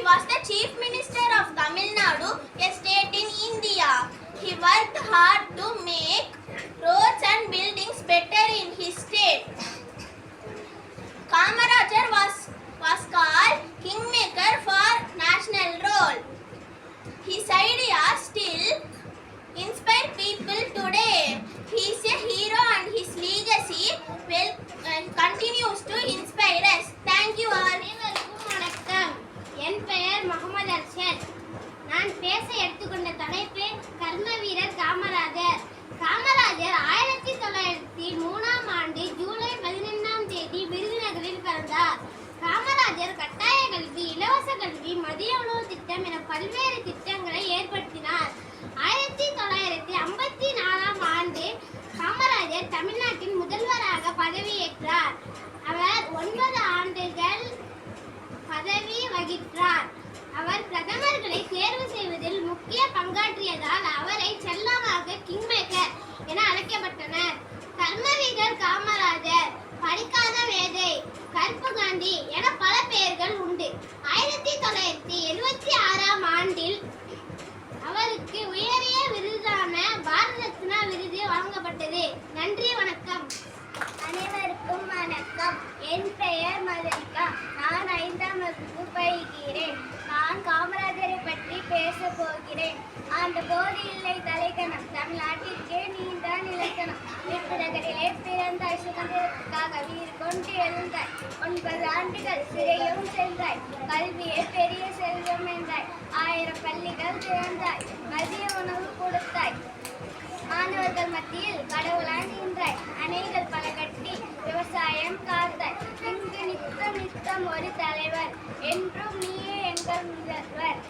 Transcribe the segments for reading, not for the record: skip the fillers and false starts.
was the Chief Minister of Tamil Nadu, a state in India. He worked hard to make roads and buildings better in his state. Kamarajar was called kingmaker for national role. His ideas still inspire people today. He is a hero and his legacy continues to inspire us. Thank you all. வணக்கம். என் பெயர் முகமது அர்ஷத். நான் பேச எடுத்துக்கொண்ட தலைப்பு கர்ம வீரர் காமராஜர். காமராஜர் 1903 ஆண்டு ஜூலை 15ஆம் தேதி விருதுநகரில் பிறந்தார். காமராஜர் கட்டாய கல்வி, இலவச கல்வி, மதிய உணவு திட்டம் என பல்வேறு திட்டங்களை ஏற்படுத்தினார். 1954ஆம் ஆண்டு காமராஜர் தமிழ்நாட்டின் முதல்வராக பதவியேற்றார். அவர் 9 ஆண்டுகள் பதவி வகித்தார். அவர் பிரதமர்களை தேர்வு செய்வதில் முக்கிய பங்காற்றியதால் அவரை செல்லமாக கிங்மேக்கர் என அழைக்கப்பட்டனர். கர்ம வீரர் காமராஜர், படிக்காத மேதை, கருப்பு காந்தி என பல பெயர்கள் உண்டு. 1976ஆம் ஆண்டில் அவருக்கு உயரிய விருதான பாரத ரத்னா விருது வழங்கப்பட்டது. நன்றி, வணக்கம். அனைவருக்கும் வணக்கம். என் பெயர் மதனிகா. நான் 5ஆம் வகுப்பு பயில்கிறேன். நான் காமராஜரை பற்றி பேச போகிறேன். அந்த போது இல்லை தலைக்கணம், தமிழ்நாட்டிற்கே நீந்தான் இலக்கணம். விருதுநகரிலே பிறந்தாய், சுதந்திரத்துக்காக வீர் கொண்டு எழுந்தாய். 9 ஆண்டுகள் சிறையும் சென்றாய், கல்வியே பெரிய செல்வம் என்றாய். 1000 பள்ளிகள் திறந்தாய், மதிய உணவு கொடுத்தாய். மாணவர்கள் மத்தியில் கடவுளாய் நின்றாய். அணைகள் பல கட்டி விவசாயம் காத்தாய். இங்கு நித்தம் ஒரு தலைவர், என்றும் நீயே எங்கள் முதல்வர்.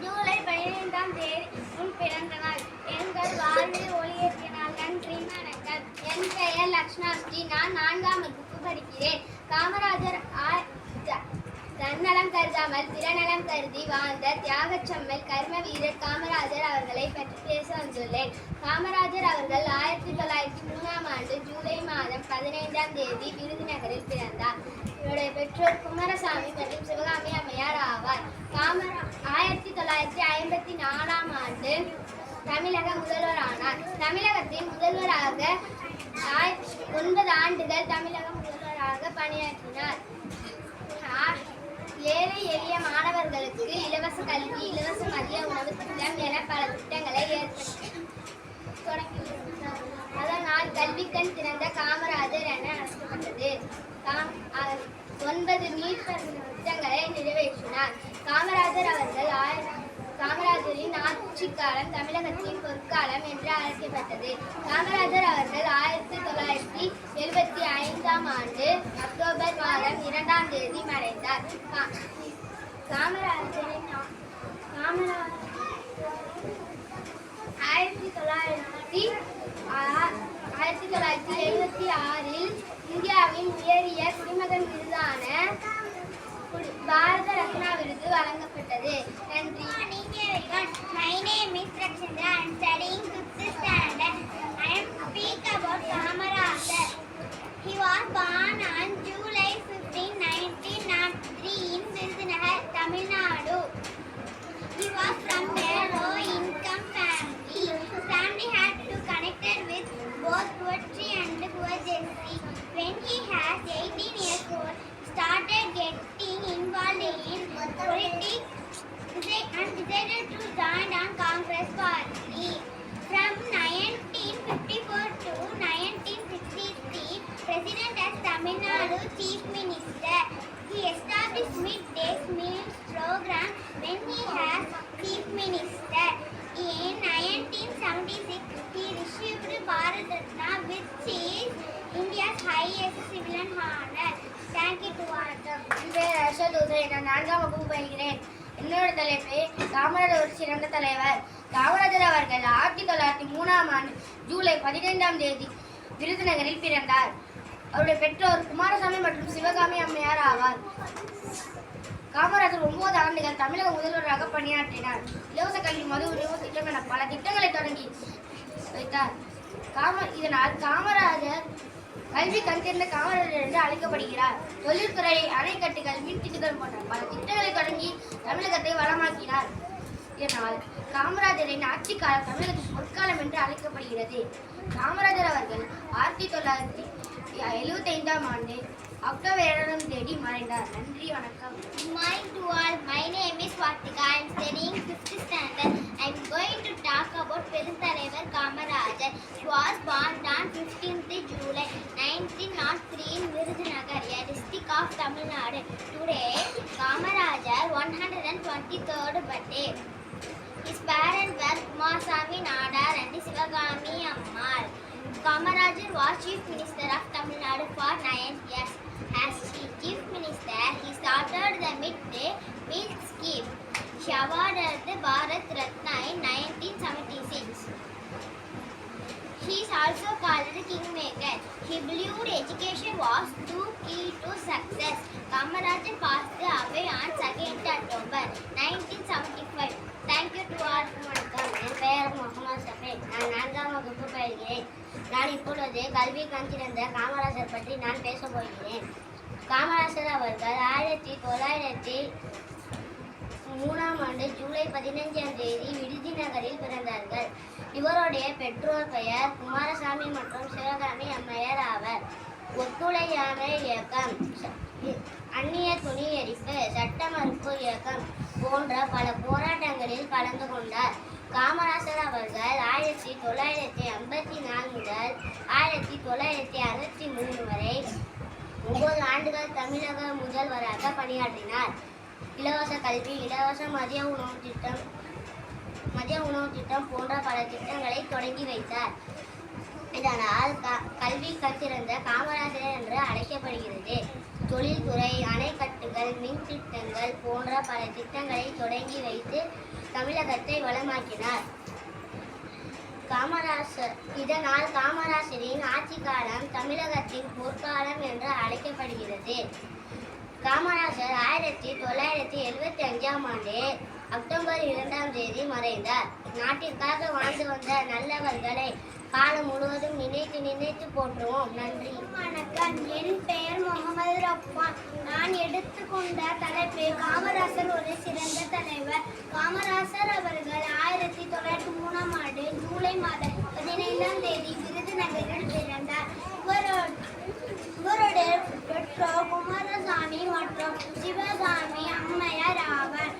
ஜூலை 15ஆம் தேதி உன் பிறந்த நாள், எங்கள் வாழ்வில் ஒளியேற்றினாள். நன்றி, வணக்கம். என் பெயர் லக்ஷ்மாஸ்ரீ. நான் 4ஆம் வகுப்பு படிக்கிறேன். காமராஜர் தன்னலம் கருதாமல் பிறநலம் கருதி வாழ்ந்த தியாகச்சம்மல் கர்ம வீரர் காமராஜர் அவர்களை பற்றி பேச வந்துள்ளேன். காமராஜர் அவர்கள் 1903ஆம் ஆண்டு ஜூலை மாதம் 15ஆம் தேதி விருதுநகரில் பிறந்தார். இவருடைய பெற்றோர் குமாரசாமி மற்றும் சிவகாமி அம்மையார் ஆவார். 1954ஆம் ஆண்டு தமிழக முதல்வரானார். தமிழகத்தின் முதல்வராக 9 ஆண்டுகள் தமிழக முதல்வராக பணியாற்றினார். ஏழை எளிய மாணவர்களுக்கு இலவச கல்வி, இலவச மதிய உணவு திட்டம் என பல திட்டங்களை தொடங்கியுள்ளார். அதனால் கல்விக்கண் திறந்த காமராஜர் என அழைக்கப்பட்டது. 9 நீட் திட்டங்களை நிறைவேற்றினார். காமராஜரின் ஆட்சி காலம் தமிழகத்தின் பொற்காலம் என்று அழைக்கப்பட்டது. காமராஜர் அவர்கள் 1975ஆம் ஆண்டு அக்டோபர் மாதம் 2ஆம் தேதி மறைந்தார். காமராஜரின் 1976இல் இந்தியாவின் உயரிய குடிமகன் விருதான பாரத ரத்னா விருது வழங்கப்பட்டது. நன்றி. My name is Rakshindra. I am studying 5th standard. I am speak about Kamarajar. He was born on July 15, 1903 in Virudunagar, Tamil Nadu. He was from a low-income family. His family had to connected with both poetry and poetry. When he was 18 years old, he started getting involved in politics and decided to join the Congress Party. From 1954 to 1963, President as Tamil Nadu Chief Minister. He established midday meals program when he was Chief Minister. In 1976, he received Bharat Ratna, which is India's highest civilian honor. Thank you to all. என் பெயர் அர்ஷத் உதய். நான் 4ஆம் வகுப்பு பயில்கிறேன். என்னோட தலைப்பு காமராஜர் ஒரு சிறந்த தலைவர். காமராஜர் அவர்கள் 1903ஆம் ஆண்டு ஜூலை 15ஆம் தேதி விருதுநகரில் பிறந்தார். அவருடைய பெற்றோர் குமாரசாமி மற்றும் சிவகாமி அம்மையார் ஆவார். காமராஜர் 9 ஆண்டுகள் தமிழக முதல்வராக பணியாற்றினார். இலவச கல்வி, மது உணவு திட்டம் என பல திட்டங்களை தொடங்கி வைத்தார். இதனால் காமராஜர் கல்வி கண் காமராஜர் என்று அழைக்கப்படுகிறார். தொழில்துறை, அணைக்கட்டுகள், மின் திட்டங்கள் போன்ற பல திட்டங்களை தொடங்கி தமிழகத்தை வளமாக்கினார். இதனால் காமராஜரின் ஆட்சி காலம் தமிழகத்தின் பொற்காலம் என்று அழைக்கப்படுகிறது. காமராஜர் அவர்கள் 1975ஆம் ஆண்டு அக்டோபர் 7ஆம் தேதி மறைந்தார். நன்றி, வணக்கம். Morning to all. My name is Vatika. I am studying 5th standard. I am going to talk about Perunthalavar Kamarajar. He was born on 15th July 1903 in Virudhunagar, a district of Tamil Nadu. Today, Kamarajar 123rd birthday. His parents were Kumarasamy Nadar and Sivagami Ammal. Kamarajar was Chief Minister of Tamil Nadu for 9 years. As Chief Minister, he started the midday meal scheme. He awarded the Bharat Ratna in 1976. He is also called the Kingmaker. He believed education was the key to success. Kamarajar passed away on 2nd October 1975. Thank you to all. வணக்கம். என் பெயர் முகமது சஃபீக். நான் 4ஆம் வகுப்பு பயில்கிறேன். நான் இப்பொழுது கல்வி கண் திறந்த காமராஜர் பற்றி நான் பேசப் போகிறேன். காமராஜர் அவர்கள் 1903ஆம் ஆண்டு ஜூலை 15ஆம் தேதி விருதுநகரில் பிறந்தார்கள். இவருடைய பெற்றோர் பெயர் குமாரசாமி மற்றும் சிவகாமி அம்மையார் ஆவர். ஒத்துழையாமை இயக்கம், அந்நிய துணி எரிப்பு, சட்ட மறுப்பு இயக்கம் போன்ற பல போராட்டங்களில் கலந்து கொண்டார். காமராஜர் அவர்கள் 1954 முதல் 1963 வரை 9 ஆண்டுகள் தமிழக முதல்வராக பணியாற்றினார். இலவச கல்வி, இலவச மதிய உணவு திட்டம் போன்ற பல திட்டங்களை தொடங்கி வைத்தார். இதனால் கல்வி கற்றிருந்த காமராஜர் என்று அழைக்கப்படுகிறது. தொழில்துறை, அணைக்கட்டுகள், மின் திட்டங்கள் போன்ற பல திட்டங்களை தொடங்கி வைத்து தமிழகத்தை வளமாக்கினார். இதனால் காமராஜரின் ஆட்சி காலம் தமிழகத்தின் பொற்காலம் என்று அழைக்கப்படுகிறது. காமராஜர் 1975ஆம் ஆண்டு அக்டோபர் 2ஆம் தேதி மறைந்தார். நாட்டிற்காக வாழ்ந்து வந்த நல்லவர்களை காலம் முழுவதும் நினைத்து போற்றுவோம். நன்றி, வணக்கம். என் பெயர் முகமது ரஃபான். நான் எடுத்துக்கொண்ட தலைப்பு காமராஜர் ஒரு சிறந்த தலைவர். காமராஜர் அவர்கள் 1903ஆம் ஆண்டு ஜூலை மாதம் 15ஆம் தேதி விருதுநகரில் பிறந்தார். இவருடைய பெற்றோர் குமாரசாமி மற்றும் சிவகாமி அம்மையார் ஆவர்.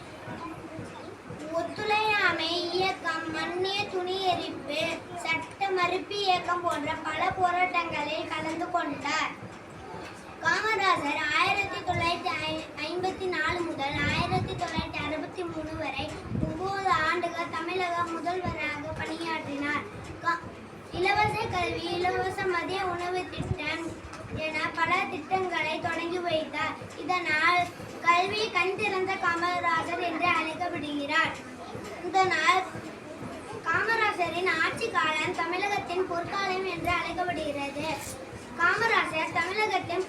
ஒத்துழையாமை இயக்கம், அந்நிய துணி எரிப்பு, சட்ட மறுப்பு இயக்கம் போன்ற பல போராட்டங்களில் கலந்து கொண்டார். காமராஜர் 1954 முதல் 1963 வரை 9 ஆண்டுகள் தமிழக முதல்வராக பணியாற்றினார். இலவச கல்வி, இலவச மதிய உணவு திட்டம் என பல திட்டங்களை தொடங்கி வைத்தார். இதனால் கல்வி கண் திறந்த காமராஜர் என்று அழைக்கப்படுகிறார். இதனால் காமராஜரின் ஆட்சி காலம் தமிழகத்தின் பொற்காலம் என்று அழைக்கப்படுகிறது. காமராஜர் தமிழகத்தின்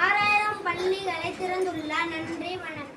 6000 பள்ளிகளை திறந்துள்ளார். நன்றி, வணக்கம்.